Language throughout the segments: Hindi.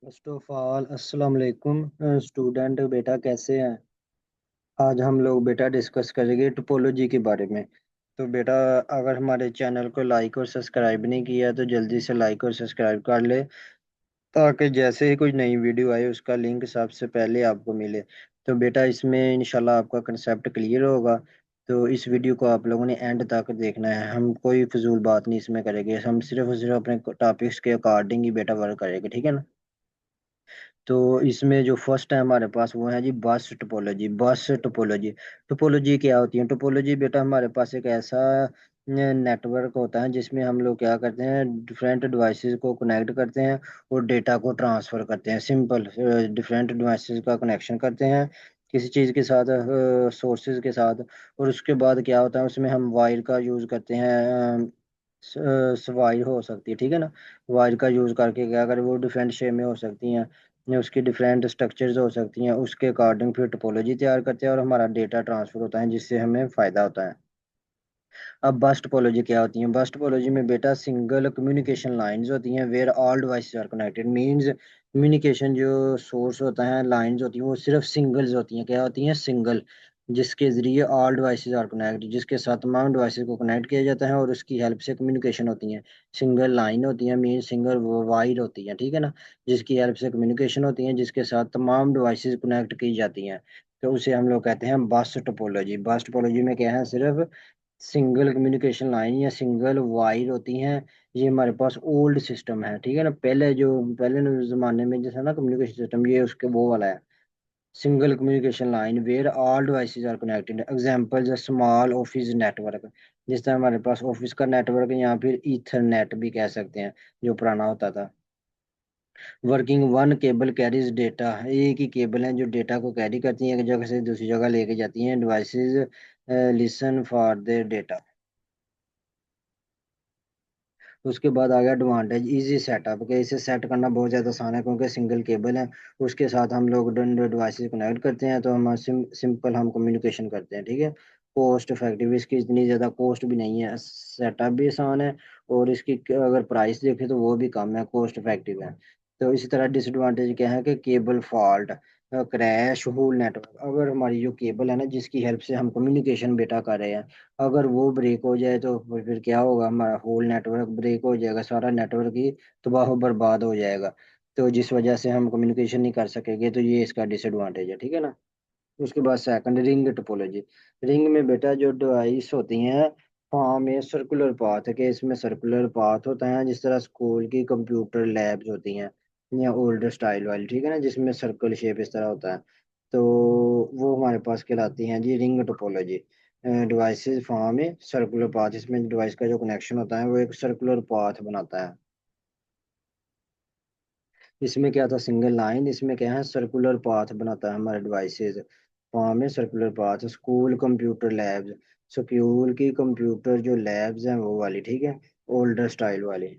फर्स्ट ऑफ ऑल अस्सलाम वालेकुम स्टूडेंट बेटा कैसे हैं। आज हम लोग बेटा डिस्कस करेंगे टोपोलॉजी के बारे में। तो बेटा अगर हमारे चैनल को लाइक और सब्सक्राइब नहीं किया तो जल्दी से लाइक और सब्सक्राइब कर ले, ताकि जैसे ही कोई नई वीडियो आए उसका लिंक सबसे पहले आपको मिले। तो बेटा इसमें इंशाल्लाह आपका कंसेप्ट क्लियर होगा। तो इस वीडियो को आप लोगों ने एंड तक देखना है, हम कोई फजूल बात नहीं इसमें करेंगे, हम सिर्फ और सिर्फ अपने टॉपिक्स के अकॉर्डिंग ही बेटा वर्क करेंगे, ठीक है ना। तो इसमें जो फर्स्ट है हमारे पास वो है जी बस टोपोलॉजी। बस टोपोलॉजी, टोपोलॉजी क्या होती है? टोपोलॉजी बेटा हमारे पास एक ऐसा नेटवर्क होता है जिसमें हम लोग क्या करते हैं, डिफरेंट डिवाइसेस को कनेक्ट करते हैं और डेटा को ट्रांसफर करते हैं। सिंपल डिफरेंट डिवाइसेस का कनेक्शन करते हैं किसी चीज़ के साथ, सोर्सेज के साथ। और उसके बाद क्या होता है, उसमें हम वायर का यूज़ करते हैं। वायर हो सकती है, ठीक है ना। वायर का यूज़ करके क्या करें, वो डिफरेंट शेप में हो सकती हैं या उसकी डिफरेंट स्ट्रक्चर्स हो सकती हैं, उसके अकॉर्डिंग फिर टोपोलॉजी तैयार करते हैं और हमारा डेटा ट्रांसफर होता है जिससे हमें फ़ायदा होता है। अब बस टोपोलॉजी क्या होती है? बस टोपोलॉजी में बेटा सिंगल कम्युनिकेशन लाइंस होती हैं where all devices are connected. Means communication जो सोर्स होता है, लाइंस होती हैं, वो सिर्फ सिंगल्स होती हैं। क्या होती हैं? सिंगल, जिसके जरिए ऑल डिवाइसेस आर कनेक्ट, जिसके साथ तमाम डिवाइसेस को कनेक्ट किया जाता है और उसकी हेल्प से कम्युनिकेशन होती है। सिंगल लाइन होती है, मीन सिंगल वायर होती है, ठीक है ना। जिसकी हेल्प से कम्युनिकेशन होती है, जिसके साथ तमाम डिवाइसेस कनेक्ट की जाती हैं। तो उसे हम लोग कहते हैं बस टोपोलॉजी। बस टोपोलॉजी में क्या है, सिर्फ सिंगल कम्युनिकेशन लाइन या सिंगल वायर होती हैं। ये हमारे पास ओल्ड सिस्टम है, ठीक है ना। पहले जमाने में जैसा ना कम्युनिकेशन सिस्टम, ये उसके वो वाला है। Single communication line where all devices are connected. Example small office network, जिस तरह हमारे पास ऑफिस का नेटवर्क या फिर ईथरनेट भी कह सकते हैं, जो पुराना होता था। Working one cable carries data, एक ही केबल है जो डेटा को कैरी करती है, एक जगह से दूसरी जगह लेके जाती हैं। Devices listen for their data. उसके बाद आ गया एडवांटेज इजी सेटअप के, इसे सेट करना बहुत ज़्यादा आसान है क्योंकि सिंगल केबल है। उसके साथ हम लोग डिवाइसेस कनेक्ट करते हैं तो हम सिंपल हम कम्युनिकेशन करते हैं, ठीक है। कॉस्ट इफेक्टिव, इसकी इतनी ज़्यादा कॉस्ट भी नहीं है, सेटअप भी आसान है और इसकी अगर प्राइस देखें तो वो भी कम है, कॉस्ट इफेक्टिव है। तो इसी तरह डिसएडवांटेज क्या है कि cable fault, crash, whole network. अगर हमारी जो केबल है ना, जिसकी हेल्प से हम कम्युनिकेशन बेटा कर रहे हैं, अगर वो ब्रेक हो जाए तो फिर क्या होगा, हमारा होल नेटवर्क ब्रेक हो जाएगा, सारा नेटवर्क ही तबाह बर्बाद हो जाएगा। तो जिस वजह से हम कम्युनिकेशन नहीं कर सकेंगे, तो ये इसका डिसएडवांटेज है, ठीक है ना। उसके बाद सेकंड रिंग टोपोलॉजी। रिंग में बेटा जो डिवाइस होती हैं, फॉर्म में सर्कुलर पाथ है कि इसमें सर्कुलर पाथ होता है, जिस तरह स्कूल की कंप्यूटर लैब्स होती हैं या ओल्डर स्टाइल वाली, ठीक है ना, जिसमें सर्कल शेप इस तरह होता है। तो वो हमारे पास कहलाती हैं जी रिंग टोपोलॉजी। डिवाइसेस फॉर्म में सर्कुलर पाथ, इसमें डिवाइस का जो कनेक्शन होता है वो एक सर्कुलर पाथ बनाता है। इसमें क्या था, सिंगल लाइन, इसमें क्या है, सर्कुलर पाथ बनाता है हमारे डिवाइसेस। फॉर्म में circular path. School computer labs, school की कंप्यूटर जो लैब्स हैं वो वाली, ठीक है, ओल्डर स्टाइल वाली।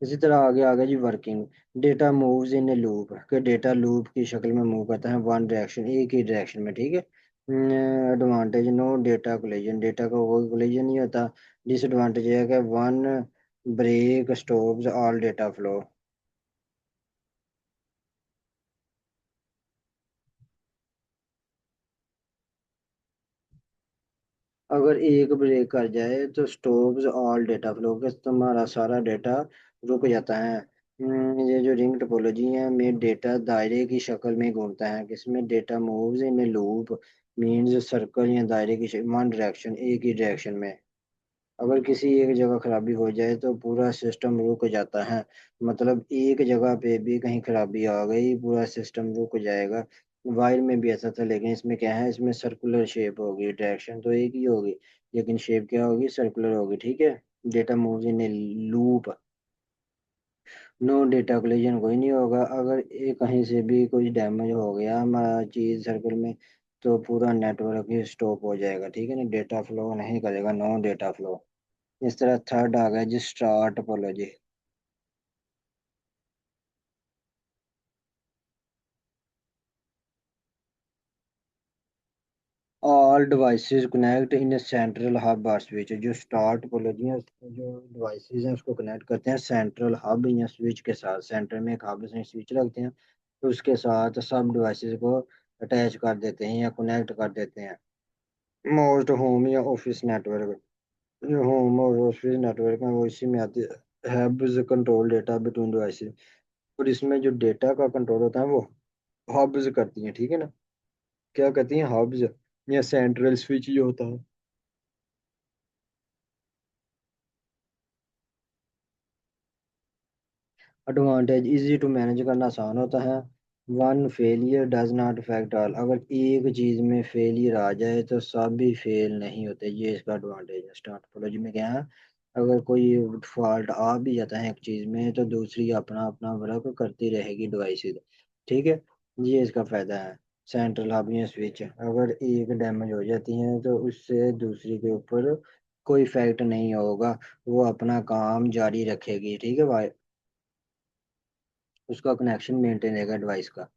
इसी तरह आगे आगे जी working. Data moves in a loop, के डेटा लूप की शक्ल में मूव करता है वन डायरेक्शन, एक ही डायरेक्शन में, ठीक है। Advantage no data collision, data का कोई कोलिजन नहीं होता। डिसएडवांटेज है कि one break stops all data flow. अगर एक ब्रेक कर जाए तो स्टॉप्स ऑल डेटा फ्लो, के तुम्हारा सारा डेटा रुक जाता है। ये जो रिंग टोपोलॉजी है में डेटा दायरे की शक्ल में घूमता है, किसमें data moves in a loop, means circle या दायरे की वन डायरेक्शन, एक ही डायरेक्शन में। अगर किसी एक जगह खराबी हो जाए तो पूरा सिस्टम रुक जाता है। मतलब एक जगह पे भी कहीं खराबी आ गई, पूरा सिस्टम रुक जाएगा। वायर में भी ऐसा था, लेकिन इसमें क्या है, इसमें सर्कुलर शेप होगी, डायरेक्शन तो एक ही होगी लेकिन शेप क्या होगी, सर्कुलर होगी, ठीक है। Data moves in a loop. No data collision, कोई नहीं होगा। अगर ये कहीं से भी कुछ डैमेज हो गया हमारा चीज सर्कल में, तो पूरा नेटवर्क ही स्टॉप हो जाएगा, ठीक है ना, डेटा फ्लो नहीं करेगा, नो डेटा फ्लो। इस तरह थर्ड आ गया जी star topology. All devices connect in central hub और स्विच। जो स्टार टोपोलॉजी है, जो डिवाइसेस हैं उसको कनेक्ट करते हैं सेंट्रल हब या स्विच के साथ। सेंटर में एक हब से स्विच रखते हैं, तो उसके साथ सब डिवाइसेस को अटैच कर देते हैं या कनेक्ट कर देते हैं। मोस्ट होम या ऑफिस नेटवर्क, जो होम और ऑफिस नेटवर्क है वो इसी में आते हैं। Hubs control data between devices, और इसमें जो डेटा का कंट्रोल होता है वो हब्स करती हैं, ठीक है ना। क्या कहती हैं, हब्स या सेंट्रल स्विच जो होता है। एडवांटेज, इजी टू मैनेज करना आसान होता है। One, failure does not affect all. अगर एक चीज में फेलियर आ जाए तो सब भी फेल नहीं होते, ये इसका एडवांटेज है। स्टार टोपोलॉजी में क्या है, अगर कोई फॉल्ट आ भी जाता है एक चीज में तो दूसरी अपना अपना वर्क करती रहेगी डिवाइसेस, ठीक है। ये इसका फायदा है। सेंट्रल हब या स्विच, अगर एक डैमेज हो जाती है तो उससे दूसरी के ऊपर कोई इफेक्ट नहीं होगा, वो अपना काम जारी रखेगी, ठीक है भाई। उसका कनेक्शन मेंटेन रहेगा डिवाइस का।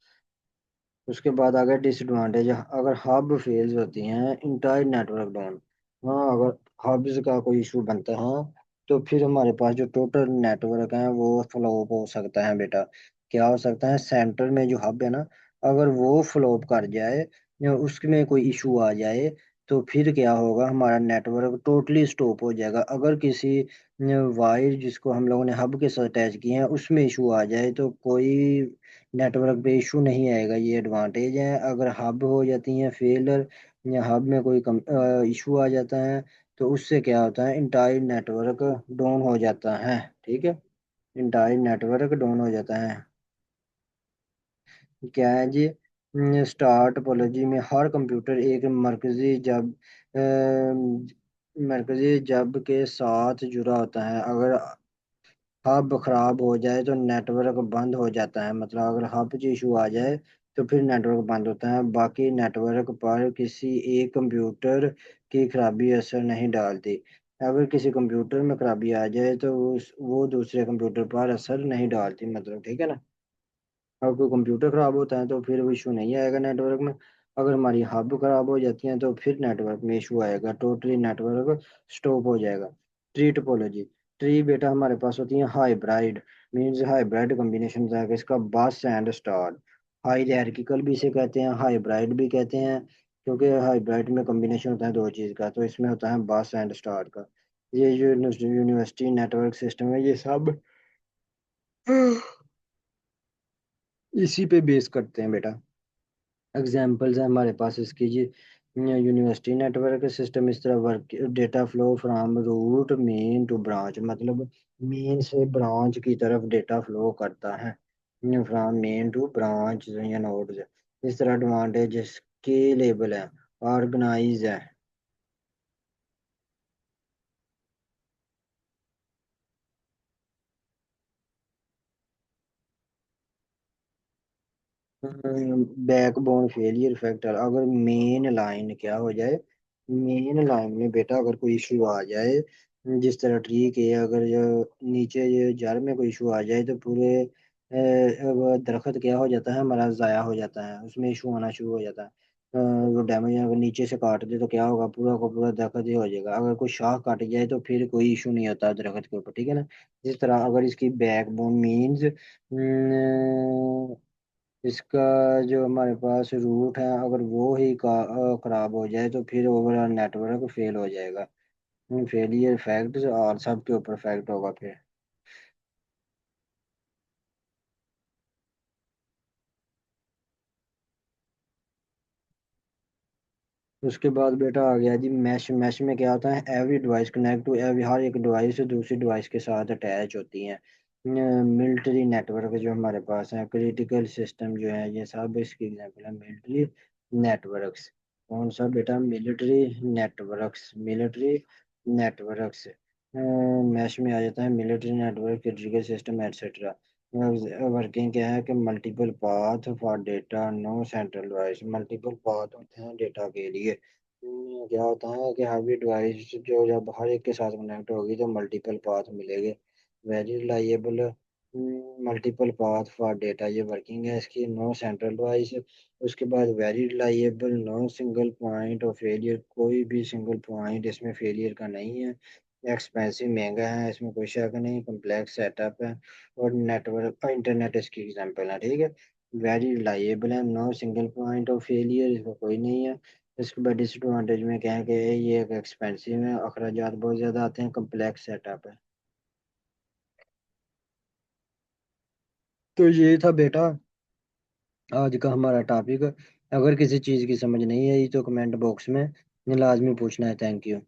उसके बाद आ गया डिसएडवांटेज, अगर हब फेल्स होती हैं इंटायर नेटवर्क डाउन। हाँ, अगर हब्स का कोई इशू बनता है तो फिर हमारे पास जो टोटल नेटवर्क है वो फ्लॉप हो सकता है बेटा। क्या हो सकता है, सेंटर में जो हब है ना, अगर वो फ्लॉप कर जाए या उसमें कोई इशू आ जाए तो फिर क्या होगा, हमारा नेटवर्क टोटली स्टॉप हो जाएगा। अगर किसी वायर जिसको हम लोगों ने हब के साथ अटैच किए हैं उसमें इशू आ जाए तो कोई नेटवर्क पे इशू नहीं आएगा, ये एडवांटेज है। अगर हब हो जाती हैं फेलर या हब में कोई इशू आ जाता है तो उससे क्या होता है, इंटायर नेटवर्क डाउन हो जाता है, ठीक है। इंटायर नेटवर्क डाउन हो जाता है। क्या है जी, स्टार टोपोलॉजी में हर कंप्यूटर एक मरकजी जब के साथ जुड़ा होता है। अगर हब खराब हो जाए तो नेटवर्क बंद हो जाता है, मतलब अगर हब में इशू आ जाए तो फिर नेटवर्क बंद होता है। बाकी नेटवर्क पर किसी एक कंप्यूटर की खराबी असर नहीं डालती। अगर किसी कंप्यूटर में खराबी आ जाए तो वो दूसरे कंप्यूटर पर असर नहीं डालती, मतलब ठीक है ना। अगर कोई कंप्यूटर खराब होता है तो फिर वो इशू नहीं आएगा नेटवर्क में। अगर हमारी हब खराब हो जाती है तो फिर नेटवर्क में इशू आएगा, टोटली नेटवर्क स्टॉप हो जाएगा। ट्री टोपोलॉजी, ट्री बेटा हमारे पास होती है हाइब्राइड, मीन्स हाइब्राइड कॉम्बिनेशन है इसका बस एंड स्टार। हायरार्किकल भी इसे कहते हैं, हाइब्राइड भी कहते हैं, क्योंकि हाइब्राइड में कॉम्बिनेशन होता है दो चीज़ का, तो इसमें होता है बस एंड स्टार का। ये जो यूनिवर्सिटी नेटवर्क सिस्टम है ये सब इसी पे बेस करते हैं बेटा। एग्जाम्पल्स है हमारे पास इसकी जी। यूनिवर्सिटी नेटवर्क सिस्टम इस तरह work, data flow from root main to branch, मतलब मेन से ब्रांच की तरफ डेटा फ्लो करता है, फ्रॉम मेन टू ब्रांच या नोड्स। इस तरह एडवांटेज स्केलेबल है, ऑर्गेनाइज है। बैकबोन फेलियर फैक्टर, अगर मेन लाइन क्या हो जाए, मेन लाइन में बेटा अगर कोई इशू आ जाए, जिस तरह ट्री के अगर जो नीचे ये जड़ में कोई इशू आ जाए तो पूरे वो दरख्त क्या हो जाता है हमारा, ज़ाया हो जाता है, उसमें इशू आना शुरू हो जाता है। वो डैमेज अगर नीचे से काट दे तो क्या होगा, पूरा का पूरा दरख्त ही हो जाएगा। अगर कोई शाख काट जाए तो फिर कोई इशू नहीं होता दरख्त के ऊपर, ठीक है ना। जिस तरह अगर इसकी बैकबोन मीन्स इसका जो हमारे पास रूट है अगर वो ही खराब हो जाए तो फिर ओवरऑल नेटवर्क फेल हो जाएगा। फेलियर फैक्ट और सबके ऊपर फैक्ट होगा फिर। उसके बाद बेटा आ गया जी मैश। मैश में क्या होता है, every device connect to every, हर एक डिवाइस दूसरी डिवाइस के साथ अटैच होती है। मिलिट्री नेटवर्क जो हमारे पास है, क्रिटिकल सिस्टम जो है, ये सब इसकी एग्जांपल है मिलिट्री नेटवर्क्स। कौन सा बेटा, military networks, military networks. Mesh में आ जाता है military network, critical system etcetera. Working क्या है कि multiple path for data, no central device, multiple path होते हैं डेटा के लिए। क्या होता है कि हर भी डिवाइस जो जब हर एक के साथ कनेक्ट होगी तो मल्टीपल पाथ मिलेंगे। Very reliable, multiple path for data, ये वर्किंग है इसकी। No centralize. उसके बाद very reliable, no single point of failure, कोई भी सिंगल पॉइंट इसमें फेलियर का नहीं है। एक्सपेंसिव, महंगा है, इसमें कोई शक नहीं। कम्प्लेक्स सेटअप है। और नेटवर्क इंटरनेट इसकी एग्जांपल है, ठीक है। वेरी रिलायबल है, no single point of failure, इसका कोई नहीं है। इसके बाद डिसएडवांटेज में क्या है कि ये एक एक्सपेंसिव है, अखराजात बहुत ज़्यादा आते हैं, कम्प्लेक्स सेटअप है। तो ये था बेटा आज का हमारा टॉपिक। अगर किसी चीज़ की समझ नहीं आई तो कमेंट बॉक्स में लाजमी पूछना है। Thank you.